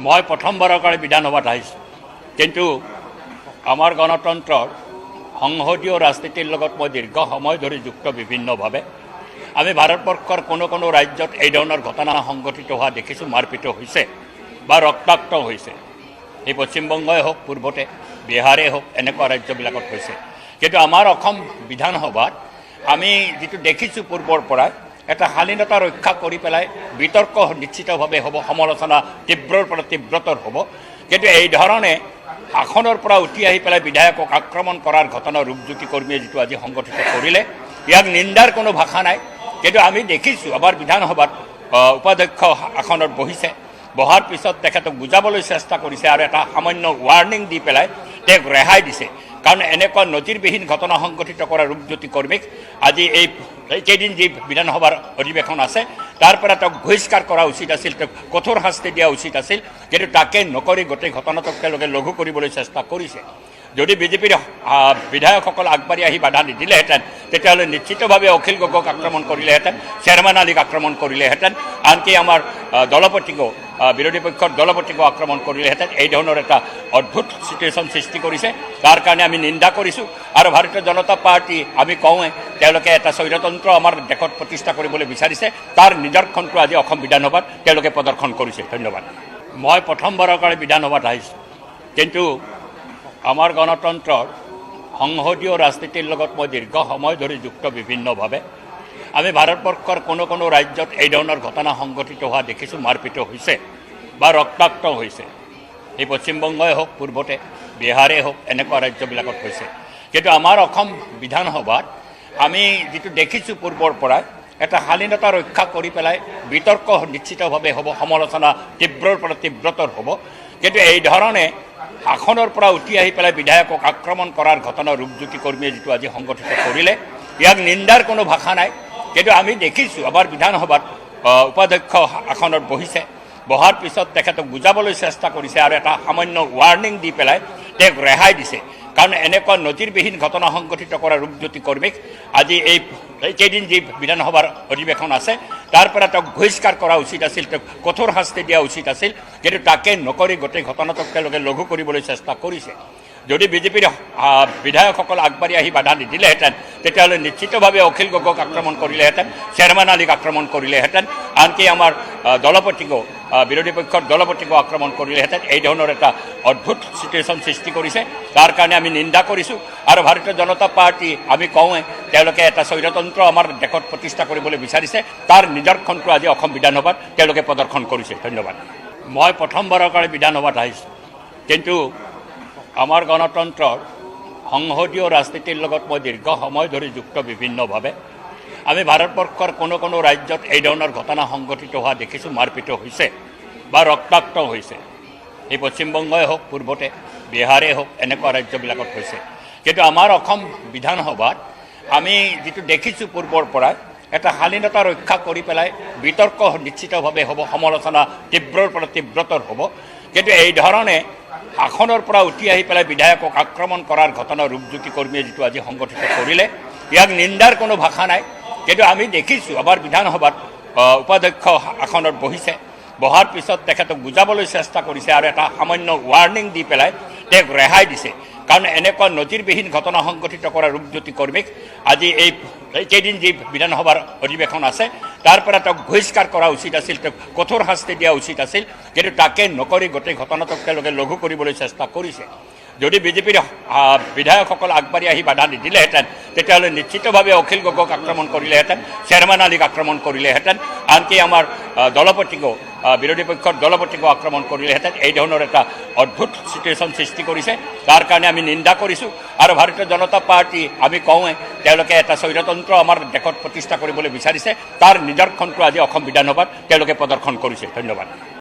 মই প্ৰথমবাৰৰ কাৰণে বিধানসভাত আহিছোঁ, কিন্তু আমাৰ গণতন্ত্ৰৰ সংসদীয় ৰাজনীতিৰ লগত মই দীৰ্ঘ সময় ধৰি যুক্ত বিভিন্নভাৱে। আমি ভাৰতবৰ্ষৰ কোনো ৰাজ্যত এই ধৰণৰ ঘটনা সংঘটিত হোৱা দেখিছোঁ, মাৰপিট হৈছে বা ৰক্তাক্ত হৈছে। এই পশ্চিমবংগই হওক, পূৰ্বতে বিহাৰেই হওক, এনেকুৱা ৰাজ্যবিলাকত হৈছে। কিন্তু আমাৰ অসম বিধানসভাত আমি যিটো দেখিছোঁ পূৰ্বৰ পৰাই, এটা শালীনতা ৰক্ষা কৰি পেলাই বিতৰ্ক নিশ্চিতভাৱে হ'ব, সমালোচনা তীব্ৰৰ পৰা তীব্ৰতৰ হ'ব। কিন্তু এই ধৰণে আসনৰ পৰা উঠি আহি পেলাই বিধায়কক আক্ৰমণ কৰাৰ ঘটনা ৰূপজ্যোতি কৰ্মীয়ে যিটো আজি সংগঠিত কৰিলে, ইয়াক নিন্দাৰ কোনো ভাষা নাই। কিন্তু আমি দেখিছোঁ আমাৰ বিধানসভাত উপাধ্যক্ষ আসনত বহিছে, বহাৰ পিছত তেখেতক বুজাবলৈ চেষ্টা কৰিছে আৰু এটা সামান্য ৱাৰ্ণিং দি পেলাই তেওঁক ৰেহাই দিছে। কাৰণ এনেকুৱা নজিৰবিহীন ঘটনা সংঘটিত কৰা ৰূপজ্যোতি কৰ্মীক আজি এই কেইদিন যি বিধানসভাৰ অধিৱেশন আছে তাৰ পৰা তেওঁক বহিষ্কাৰ কৰা উচিত আছিল, তেওঁক কঠোৰ শাস্তি দিয়া উচিত আছিল। কিন্তু তাকে নকৰি গোটেই ঘটনাটোক তেওঁলোকে লঘু কৰিবলৈ চেষ্টা কৰিছে। যদি বিজেপিৰ বিধায়কসকল আগবাঢ়ি আহি বাধা নিদিলেহেঁতেন, তেতিয়াহ'লে নিশ্চিতভাৱে অখিল গগৈক আক্ৰমণ কৰিলেহেঁতেন, চেয়াৰমেন আলীক আক্ৰমণ কৰিলেহেঁতেন, আনকি আমাৰ দলপতিকো, বিৰোধী পক্ষৰ দলপতিকো আক্ৰমণ কৰিলেহেঁতেন। এই ধৰণৰ এটা অদ্ভুত চিটুৱেশ্যন সৃষ্টি কৰিছে, তাৰ কাৰণে আমি নিন্দা কৰিছোঁ। আৰু ভাৰতীয় জনতা পাৰ্টি আমি কওঁৱে, তেওঁলোকে এটা স্বৈৰতন্ত্ৰ আমাৰ দেশত প্ৰতিষ্ঠা কৰিবলৈ বিচাৰিছে, তাৰ নিদৰ্শনটো আজি অসম বিধানসভাত তেওঁলোকে প্ৰদৰ্শন কৰিছে। ধন্যবাদ। মই প্ৰথমবাৰৰ কাৰণে বিধানসভাত আহিছোঁ, কিন্তু আমাৰ গণতন্ত্ৰৰ সংসদীয় ৰাজনীতিৰ লগত মই দীৰ্ঘ সময় ধৰি যুক্ত বিভিন্নভাৱে। আমি ভাৰতবৰ্ষৰ কোনো ৰাজ্যত এই ধৰণৰ ঘটনা সংঘটিত হোৱা দেখিছোঁ, মাৰপিট হৈছে বা ৰক্তাক্ত হৈছে। এই পশ্চিমবংগই হওক, পূৰ্বতে বিহাৰেই হওক, এনেকুৱা ৰাজ্যবিলাকত হৈছে। কিন্তু আমাৰ অসম বিধানসভাত আমি যিটো দেখিছোঁ পূৰ্বৰ পৰাই, এটা শালীনতা ৰক্ষা কৰি পেলাই বিতৰ্ক নিশ্চিতভাৱে হ'ব, সমালোচনা তীব্ৰৰ পৰা তীব্ৰতৰ হ'ব। কিন্তু এই ধৰণে আসনৰ পৰা উঠি আহি পেলাই বিধায়কক আক্ৰমণ কৰাৰ ঘটনা ৰূপজ্যোতি কৰ্মীয়ে যিটো আজি সংগঠিত কৰিলে, ইয়াক নিন্দাৰ কোনো ভাষা নাই। কিন্তু আমি দেখিছোঁ আমাৰ বিধানসভাত উপাধ্যক্ষ আসনত বহিছে, বহাৰ পিছত তেখেতক বুজাবলৈ চেষ্টা কৰিছে আৰু এটা সামান্য ৱাৰ্ণিং দি পেলাই তেওঁক ৰেহাই দিছে। কাৰণ এনেকুৱা নজিৰবিহীন ঘটনা সংঘটিত কৰা ৰূপজ্যোতি কৰ্মীক আজি এই কেইদিন যি বিধানসভাৰ অধিৱেশন আছে তাৰ পৰা তেওঁক বহিষ্কাৰ কৰা উচিত আছিল, তেওঁক কঠোৰ শাস্তি দিয়া উচিত আছিল। কিন্তু তাকে নকৰি গোটেই ঘটনাটোক তেওঁলোকে লঘু কৰিবলৈ চেষ্টা কৰিছে। যদি বিজেপিৰ বিধায়কসকল আগবাঢ়ি আহি বাধা নিদিলেহেঁতেন, তেতিয়াহ'লে নিশ্চিতভাৱে অখিল গগৈক আক্ৰমণ কৰিলেহেঁতেন, চেয়াৰমেন আলীক আক্ৰমণ কৰিলেহেঁতেন, আনকি আমাৰ দলপতিকো, বিৰোধী পক্ষৰ দলপতিকো আক্ৰমণ কৰিলেহেঁতেন। এই ধৰণৰ এটা অদ্ভুত চিটুৱেশ্যন সৃষ্টি কৰিছে, তাৰ কাৰণে আমি নিন্দা কৰিছোঁ। আৰু ভাৰতীয় জনতা পাৰ্টি আমি কওঁৱে, তেওঁলোকে এটা স্বৈৰতন্ত্ৰ আমাৰ দেশত প্ৰতিষ্ঠা কৰিবলৈ বিচাৰিছে, তাৰ নিদৰ্শনটো আজি অসম বিধানসভাত তেওঁলোকে প্ৰদৰ্শন কৰিছে। ধন্যবাদ। মই প্ৰথমবাৰৰ কাৰণে বিধানসভাত আহিছোঁ, কিন্তু আমাৰ গণতন্ত্ৰৰ সংসদীয় ৰাজনীতিৰ লগত মই দীৰ্ঘ সময় ধৰি যুক্ত বিভিন্নভাৱে। আমি ভাৰতবৰ্ষৰ কোনো ৰাজ্যত এই ধৰণৰ ঘটনা সংঘটিত হোৱা দেখিছোঁ, মাৰপিট হৈছে বা ৰক্তাক্ত হৈছে। এই পশ্চিমবংগই হওক, পূৰ্বতে বিহাৰেই হওক, এনেকুৱা ৰাজ্যবিলাকত হৈছে। কিন্তু আমাৰ অসম বিধানসভাত আমি যিটো দেখিছোঁ পূৰ্বৰ পৰাই, এটা শালীনতা ৰক্ষা কৰি পেলাই বিতৰ্ক নিশ্চিতভাৱে হ'ব, সমালোচনা তীব্ৰৰ পৰা তীব্ৰতৰ হ'ব। কিন্তু এই ধৰণে আসনৰ পৰা উঠি আহি পেলাই বিধায়কক আক্ৰমণ কৰাৰ ঘটনা ৰূপজ্যোতি কৰ্মীয়ে যিটো আজি সংগঠিত কৰিলে, ইয়াক নিন্দাৰ কোনো ভাষা নাই। কিন্তু আমি দেখিছোঁ আমাৰ বিধানসভাত উপাধ্যক্ষ আসনত বহিছে, বহাৰ পিছত তেখেতক বুজাবলৈ চেষ্টা কৰিছে আৰু এটা সামান্য ৱাৰ্ণিং দি পেলাই তেওঁক ৰেহাই দিছে। কাৰণ এনেকুৱা নজিৰবিহীন ঘটনা সংঘটিত কৰা ৰূপজ্যোতি কৰ্মীক আজি এই কেইদিন যি বিধানসভাৰ অধিৱেশন আছে তাৰ পৰা তেওঁক বহিষ্কাৰ কৰা উচিত আছিল, তেওঁক কঠোৰ শাস্তি দিয়া উচিত আছিল। কিন্তু তাকে নকৰি গোটেই ঘটনাটোক তেওঁলোকে লঘু কৰিবলৈ চেষ্টা কৰিছে। যদি বিজেপিৰ বিধায়কসকল আগবাঢ়ি আহি বাধা নিদিলেহেঁতেন, তেতিয়াহ'লে নিশ্চিতভাৱে অখিল গগৈক আক্ৰমণ কৰিলেহেঁতেন, চেয়াৰমেন আলীক আক্ৰমণ কৰিলেহেঁতেন, আনকি আমাৰ দলপতিকো, বিৰোধী পক্ষৰ দলপতিকো আক্ৰমণ কৰিলেহেঁতেন। এই ধৰণৰ এটা অদ্ভুত চিটুৱেশ্যন সৃষ্টি কৰিছে, তাৰ কাৰণে আমি নিন্দা কৰিছোঁ। আৰু ভাৰতীয় জনতা পাৰ্টি আমি কওঁৱে, তেওঁলোকে এটা স্বৈৰতন্ত্ৰ আমাৰ দেশত প্ৰতিষ্ঠা কৰিবলৈ বিচাৰিছে, তাৰ নিদৰ্শনটো আজি অসম বিধানসভাত তেওঁলোকে প্ৰদৰ্শন কৰিছে। ধন্যবাদ।